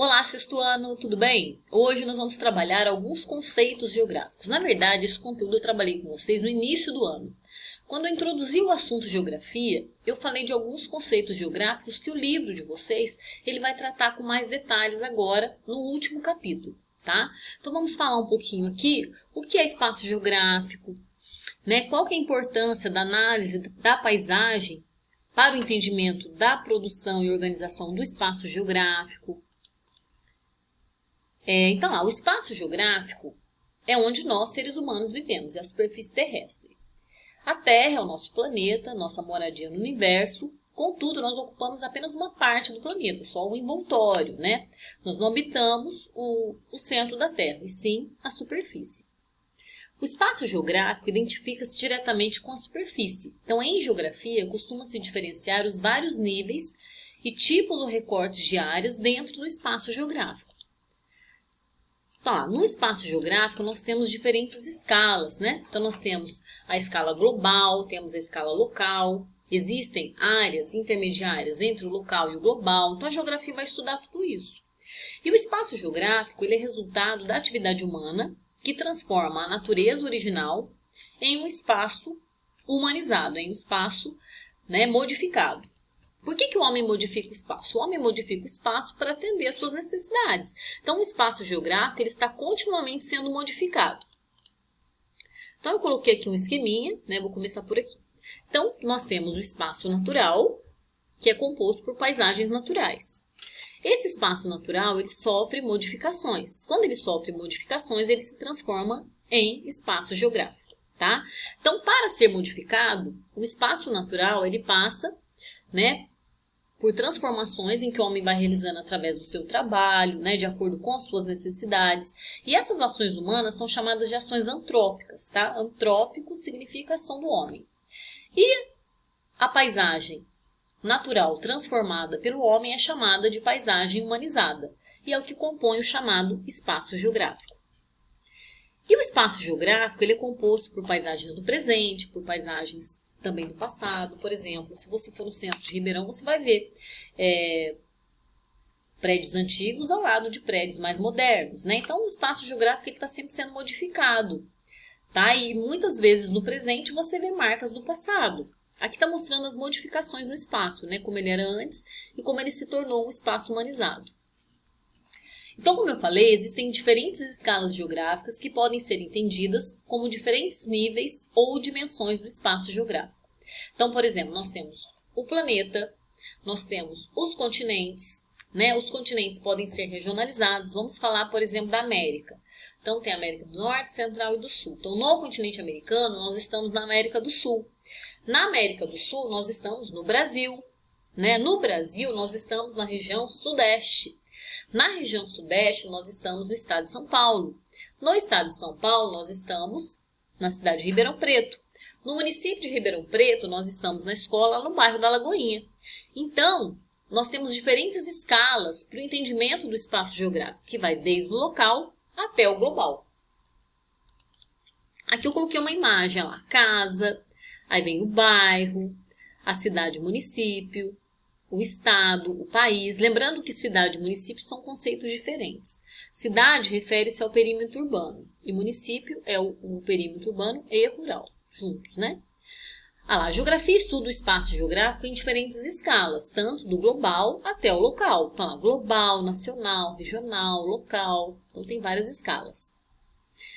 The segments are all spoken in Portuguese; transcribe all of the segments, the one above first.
Olá, sexto ano, tudo bem? Hoje nós vamos trabalhar alguns conceitos geográficos. Na verdade, esse conteúdo eu trabalhei com vocês no início do ano. Quando eu introduzi o assunto geografia, eu falei de alguns conceitos geográficos que o livro de vocês ele vai tratar com mais detalhes agora no último capítulo, tá? Então vamos falar um pouquinho aqui o que é espaço geográfico, né? Qual que é a importância da análise da paisagem para o entendimento da produção e organização do espaço geográfico. Então, o espaço geográfico é onde nós, seres humanos, vivemos, é a superfície terrestre. A Terra é o nosso planeta, nossa moradia no universo, contudo, nós ocupamos apenas uma parte do planeta, só o envoltório, né? Nós não habitamos o centro da Terra, e sim a superfície. O espaço geográfico identifica-se diretamente com a superfície. Então, em geografia, costuma-se diferenciar os vários níveis e tipos ou recortes de áreas dentro do espaço geográfico. Então, no espaço geográfico, nós temos diferentes escalas, né? Então, nós temos a escala global, temos a escala local, existem áreas intermediárias entre o local e o global. Então, a geografia vai estudar tudo isso. E o espaço geográfico ele é resultado da atividade humana que transforma a natureza original em um espaço humanizado, em um espaço, né, modificado. Por que o homem modifica o espaço? O homem modifica o espaço para atender às suas necessidades. Então, o espaço geográfico ele está continuamente sendo modificado. Então, eu coloquei aqui um esqueminha, né? Vou começar por aqui. Então, nós temos o espaço natural, que é composto por paisagens naturais. Esse espaço natural ele sofre modificações. Quando ele sofre modificações, ele se transforma em espaço geográfico, tá? Então, para ser modificado, o espaço natural ele passa, né, por transformações em que o homem vai realizando através do seu trabalho, né, de acordo com as suas necessidades. E essas ações humanas são chamadas de ações antrópicas, tá? Antrópico significa ação do homem. E a paisagem natural transformada pelo homem é chamada de paisagem humanizada. E é o que compõe o chamado espaço geográfico. E o espaço geográfico ele é composto por paisagens do presente, por paisagens também do passado. Por exemplo, se você for no centro de Ribeirão, você vai ver prédios antigos ao lado de prédios mais modernos, né? Então, o espaço geográfico está sempre sendo modificado, tá? E muitas vezes no presente você vê marcas do passado. Aqui está mostrando as modificações no espaço, né? Como ele era antes e como ele se tornou um espaço humanizado. Então, como eu falei, existem diferentes escalas geográficas que podem ser entendidas como diferentes níveis ou dimensões do espaço geográfico. Então, por exemplo, nós temos o planeta, nós temos os continentes, né? Os continentes podem ser regionalizados. Vamos falar, por exemplo, da América. Então, tem a América do Norte, Central e do Sul. Então, no continente americano, nós estamos na América do Sul. Na América do Sul, nós estamos no Brasil, né? No Brasil, nós estamos na região Sudeste. Na região Sudeste, nós estamos no estado de São Paulo. No estado de São Paulo, nós estamos na cidade de Ribeirão Preto. No município de Ribeirão Preto, nós estamos na escola no bairro da Lagoinha. Então, nós temos diferentes escalas para o entendimento do espaço geográfico, que vai desde o local até o global. Aqui eu coloquei uma imagem, lá, casa, aí vem o bairro, a cidade e o município, o estado, o país. Lembrando que cidade e município são conceitos diferentes. Cidade refere-se ao perímetro urbano e município é o perímetro urbano e rural, juntos, né? A geografia estuda o espaço geográfico em diferentes escalas, tanto do global até o local. Então, global, nacional, regional, local. Então, tem várias escalas.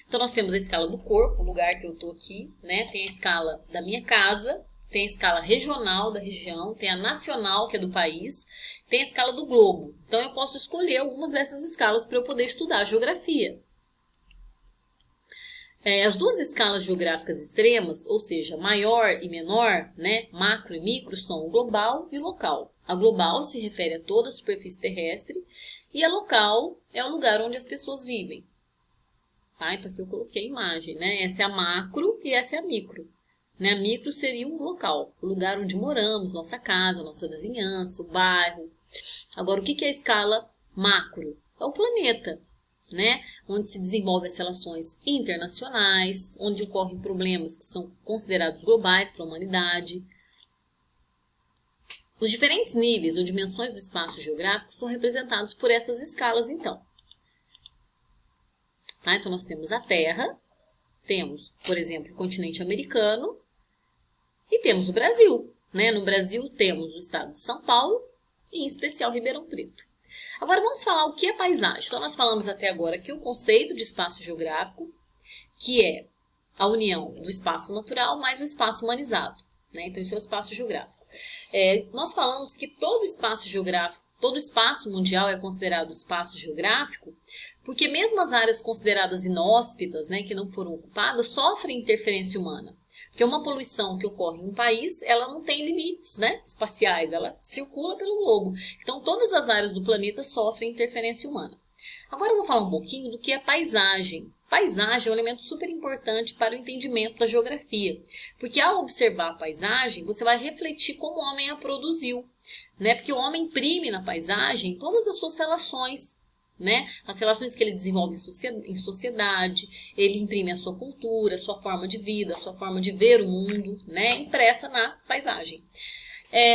Então, nós temos a escala do corpo, o lugar que eu estou aqui, né? Tem a escala da minha casa, tem a escala regional da região, tem a nacional, que é do país, tem a escala do globo. Então, eu posso escolher algumas dessas escalas para eu poder estudar a geografia. As duas escalas geográficas extremas, ou seja, maior e menor, né, macro e micro, são o global e o local. A global se refere a toda a superfície terrestre e a local é o lugar onde as pessoas vivem. Tá? Então, aqui eu coloquei a imagem, né? Essa é a macro e essa é a micro. A micro seria um local, o lugar onde moramos, nossa casa, nossa vizinhança, o bairro. Agora, o que é a escala macro? É o planeta, né? Onde se desenvolvem as relações internacionais, onde ocorrem problemas que são considerados globais para a humanidade. Os diferentes níveis ou dimensões do espaço geográfico são representados por essas escalas, então. Tá? Então, nós temos a Terra, temos, por exemplo, o continente americano e temos o Brasil. Né? No Brasil, temos o estado de São Paulo e, em especial, Ribeirão Preto. Agora, vamos falar o que é paisagem. Então, nós falamos até agora aqui o conceito de espaço geográfico, que é a união do espaço natural mais o espaço humanizado. Né? Então, isso é o espaço geográfico. Nós falamos que todo espaço geográfico, todo espaço mundial é considerado espaço geográfico, porque mesmo as áreas consideradas inóspitas, né, que não foram ocupadas, sofrem interferência humana. Porque uma poluição que ocorre em um país, ela não tem limites, né, espaciais, ela circula pelo globo. Então, todas as áreas do planeta sofrem interferência humana. Agora eu vou falar um pouquinho do que é paisagem. Paisagem é um elemento super importante para o entendimento da geografia, porque ao observar a paisagem, você vai refletir como o homem a produziu, né? Porque o homem imprime na paisagem todas as suas relações, né? As relações que ele desenvolve em sociedade, ele imprime a sua cultura, a sua forma de vida, a sua forma de ver o mundo, né? Impressa na paisagem.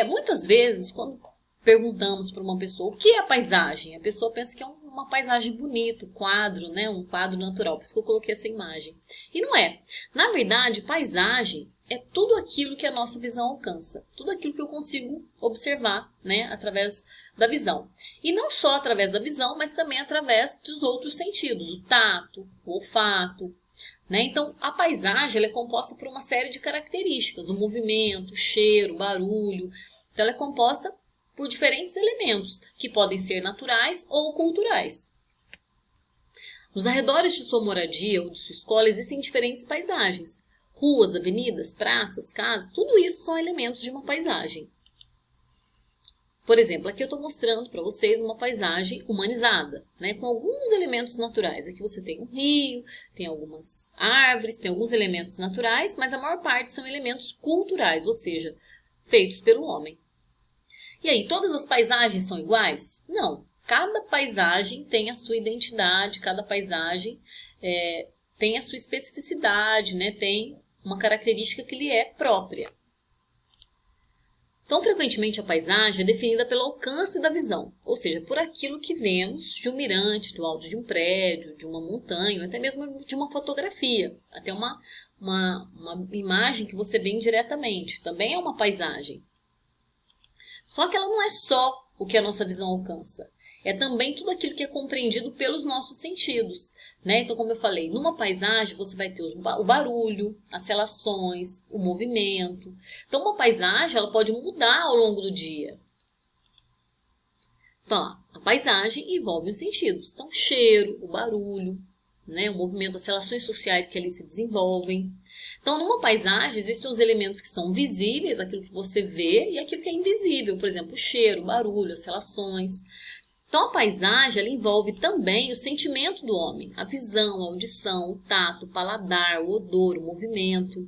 Muitas vezes, quando perguntamos para uma pessoa o que é paisagem, a pessoa pensa que é uma paisagem bonita, um quadro, né? Um quadro natural, por isso que eu coloquei essa imagem. E não é. Na verdade, paisagem é tudo aquilo que a nossa visão alcança, tudo aquilo que eu consigo observar, né? Através da visão. E não só através da visão, mas também através dos outros sentidos, o tato, o olfato, né? Então, a paisagem ela é composta por uma série de características, o movimento, o cheiro, o barulho. Então, ela é composta por diferentes elementos, que podem ser naturais ou culturais. Nos arredores de sua moradia ou de sua escola existem diferentes paisagens. Ruas, avenidas, praças, casas, tudo isso são elementos de uma paisagem. Por exemplo, aqui eu estou mostrando para vocês uma paisagem humanizada, né, com alguns elementos naturais. Aqui você tem um rio, tem algumas árvores, tem alguns elementos naturais, mas a maior parte são elementos culturais, ou seja, feitos pelo homem. E aí, todas as paisagens são iguais? Não. Cada paisagem tem a sua identidade, cada paisagem tem a sua especificidade, né? Tem uma característica que lhe é própria. Então, frequentemente, a paisagem é definida pelo alcance da visão, ou seja, por aquilo que vemos de um mirante, do alto de um prédio, de uma montanha, até mesmo de uma fotografia, até uma imagem que você vê indiretamente, também é uma paisagem. Só que ela não é só o que a nossa visão alcança. É também tudo aquilo que é compreendido pelos nossos sentidos, né? Então, como eu falei, numa paisagem você vai ter o barulho, as relações, o movimento. Então, uma paisagem ela pode mudar ao longo do dia. Então, a paisagem envolve os sentidos. Então, o cheiro, o barulho, né? O movimento, as relações sociais que ali se desenvolvem. Então, numa paisagem, existem os elementos que são visíveis, aquilo que você vê, e aquilo que é invisível. Por exemplo, o cheiro, o barulho, as relações. Então, a paisagem ela envolve também o sentimento do homem, a visão, a audição, o tato, o paladar, o odor, o movimento.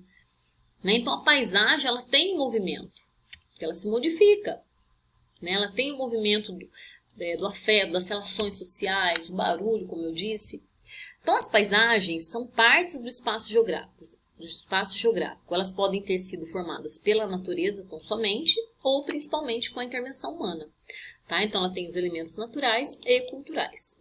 Né? Então, a paisagem ela tem movimento, ela se modifica. Né? Ela tem o movimento do afeto, das relações sociais, o barulho, como eu disse. Então, as paisagens são partes do espaço geográfico. Elas podem ter sido formadas pela natureza tão somente ou principalmente com a intervenção humana. Tá? Então, ela tem os elementos naturais e culturais.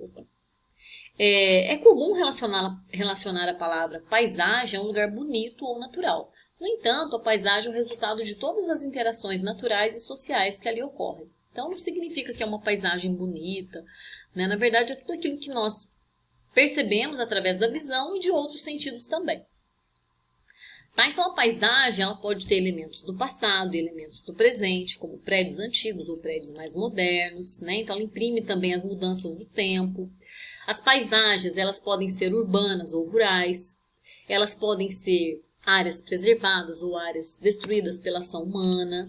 É comum relacionar a palavra paisagem a um lugar bonito ou natural. No entanto, a paisagem é o resultado de todas as interações naturais e sociais que ali ocorrem. Então, não significa que é uma paisagem bonita, né? Na verdade, é tudo aquilo que nós percebemos através da visão e de outros sentidos também. Tá? Então, a paisagem ela pode ter elementos do passado e elementos do presente, como prédios antigos ou prédios mais modernos. Né? Então, ela imprime também as mudanças do tempo. As paisagens elas podem ser urbanas ou rurais. Elas podem ser áreas preservadas ou áreas destruídas pela ação humana.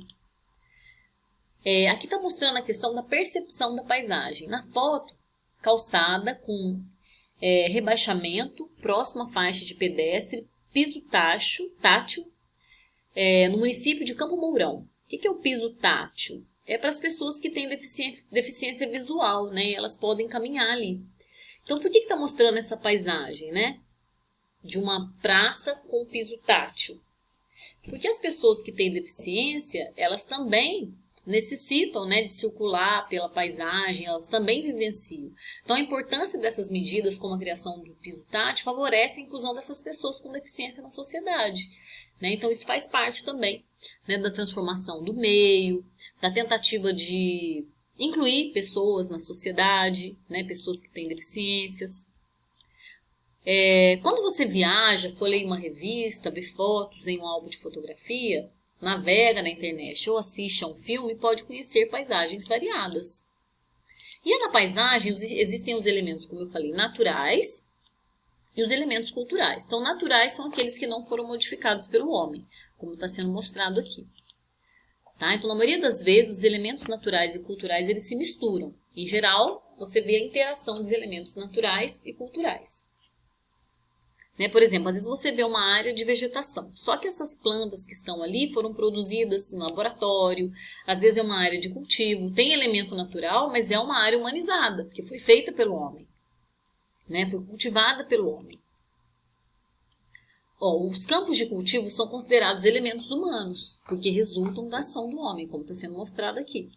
Aqui está mostrando a questão da percepção da paisagem. Na foto, calçada com rebaixamento, próximo à faixa de pedestre, piso tátil, no município de Campo Mourão. O que é o piso tátil? É para as pessoas que têm deficiência visual, né? Elas podem caminhar ali. Então, por que está mostrando essa paisagem, né? De uma praça com piso tátil? Porque as pessoas que têm deficiência, elas também necessitam, né, de circular pela paisagem, elas também vivenciam. Então, a importância dessas medidas, como a criação do piso tátil, favorece a inclusão dessas pessoas com deficiência na sociedade, né? Então, isso faz parte também, né, da transformação do meio, da tentativa de incluir pessoas na sociedade, né, pessoas que têm deficiências. Quando você viaja, folheia uma revista, vê fotos em um álbum de fotografia, navega na internet ou assiste a um filme, pode conhecer paisagens variadas. E na paisagem existem os elementos, como eu falei, naturais e os elementos culturais. Então, naturais são aqueles que não foram modificados pelo homem, como está sendo mostrado aqui. Tá? Então, na maioria das vezes, os elementos naturais e culturais eles se misturam. Em geral, você vê a interação dos elementos naturais e culturais. Por exemplo, às vezes você vê uma área de vegetação, só que essas plantas que estão ali foram produzidas no laboratório, às vezes é uma área de cultivo, tem elemento natural, mas é uma área humanizada, porque foi feita pelo homem, foi cultivada pelo homem. Os campos de cultivo são considerados elementos humanos, porque resultam da ação do homem, como está sendo mostrado aqui.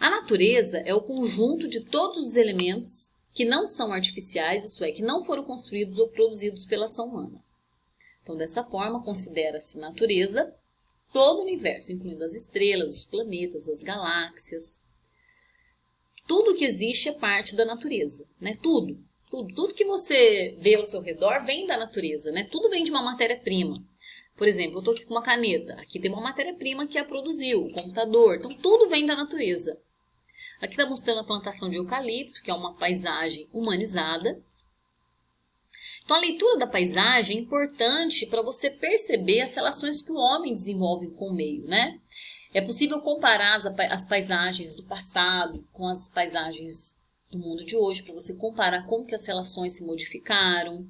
A natureza é o conjunto de todos os elementos que não são artificiais, isto é, que não foram construídos ou produzidos pela ação humana. Então, dessa forma, considera-se natureza todo o universo, incluindo as estrelas, os planetas, as galáxias. Tudo que existe é parte da natureza, né? Tudo que você vê ao seu redor vem da natureza, né? Tudo vem de uma matéria-prima. Por exemplo, eu estou aqui com uma caneta, aqui tem uma matéria-prima que a produziu, o computador, então tudo vem da natureza. Aqui está mostrando a plantação de eucalipto, que é uma paisagem humanizada. Então, a leitura da paisagem é importante para você perceber as relações que o homem desenvolve com o meio, né? É possível comparar as paisagens do passado com as paisagens do mundo de hoje, para você comparar como que as relações se modificaram.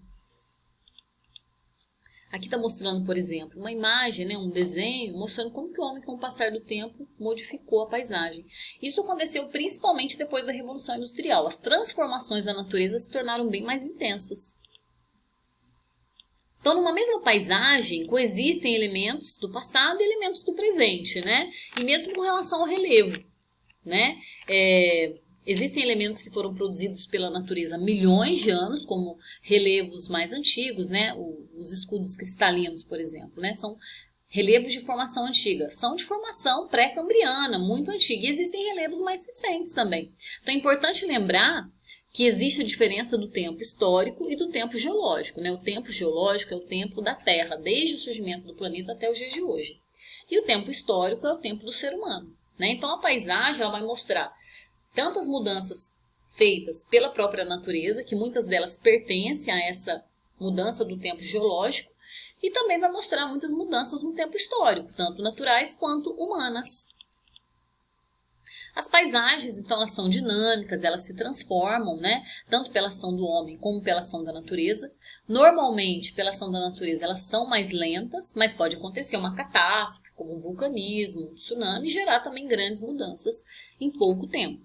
Aqui está mostrando, por exemplo, uma imagem, um desenho, mostrando como que o homem, com o passar do tempo, modificou a paisagem. Isso aconteceu principalmente depois da Revolução Industrial. As transformações da natureza se tornaram bem mais intensas. Então, numa mesma paisagem, coexistem elementos do passado e elementos do presente, né? E mesmo com relação ao relevo, né? Existem elementos que foram produzidos pela natureza há milhões de anos, como relevos mais antigos, né? Os escudos cristalinos, por exemplo, né? São relevos de formação antiga. São de formação pré-cambriana, muito antiga. E existem relevos mais recentes também. Então é importante lembrar que existe a diferença do tempo histórico e do tempo geológico, né? O tempo geológico é o tempo da Terra, desde o surgimento do planeta até os dias de hoje. E o tempo histórico é o tempo do ser humano, né? Então a paisagem ela vai mostrar tanto as mudanças feitas pela própria natureza, que muitas delas pertencem a essa mudança do tempo geológico, e também vai mostrar muitas mudanças no tempo histórico, tanto naturais quanto humanas. As paisagens, então, elas são dinâmicas, elas se transformam, né? Tanto pela ação do homem como pela ação da natureza. Normalmente, pela ação da natureza, elas são mais lentas, mas pode acontecer uma catástrofe, como um vulcanismo, um tsunami, e gerar também grandes mudanças em pouco tempo.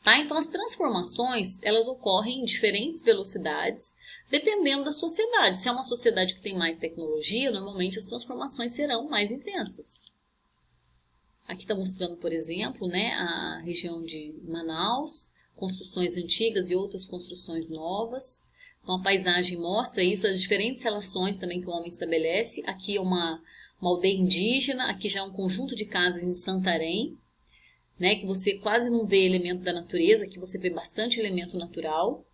Tá? Então, as transformações, elas ocorrem em diferentes velocidades, dependendo da sociedade. Se é uma sociedade que tem mais tecnologia, normalmente as transformações serão mais intensas. Aqui está mostrando, por exemplo, né, a região de Manaus, construções antigas e outras construções novas. Então, a paisagem mostra isso, as diferentes relações também que o homem estabelece. Aqui é uma aldeia indígena, aqui já é um conjunto de casas em Santarém, né, que você quase não vê elemento da natureza, aqui você vê bastante elemento natural.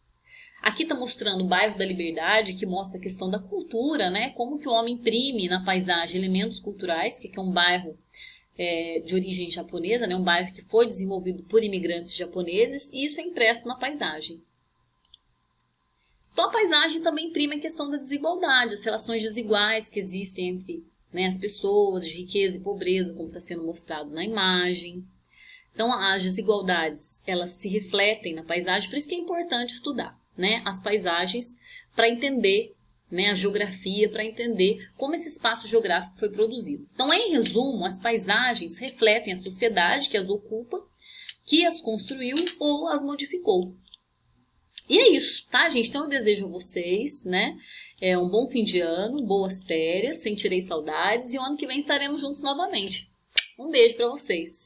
Aqui está mostrando o bairro da Liberdade, que mostra a questão da cultura, né, como que o homem imprime na paisagem elementos culturais, que é um bairro de origem japonesa, né, um bairro que foi desenvolvido por imigrantes japoneses, e isso é impresso na paisagem. Então a paisagem também imprime a questão da desigualdade, as relações desiguais que existem entre, né, as pessoas, de riqueza e pobreza, como está sendo mostrado na imagem. Então, as desigualdades, elas se refletem na paisagem, por isso que é importante estudar, né, as paisagens para entender, né, a geografia, para entender como esse espaço geográfico foi produzido. Então, em resumo, as paisagens refletem a sociedade que as ocupa, que as construiu ou as modificou. E é isso, tá, gente? Então, eu desejo a vocês, né, um bom fim de ano, boas férias, sentirei saudades, e o ano que vem estaremos juntos novamente. Um beijo para vocês!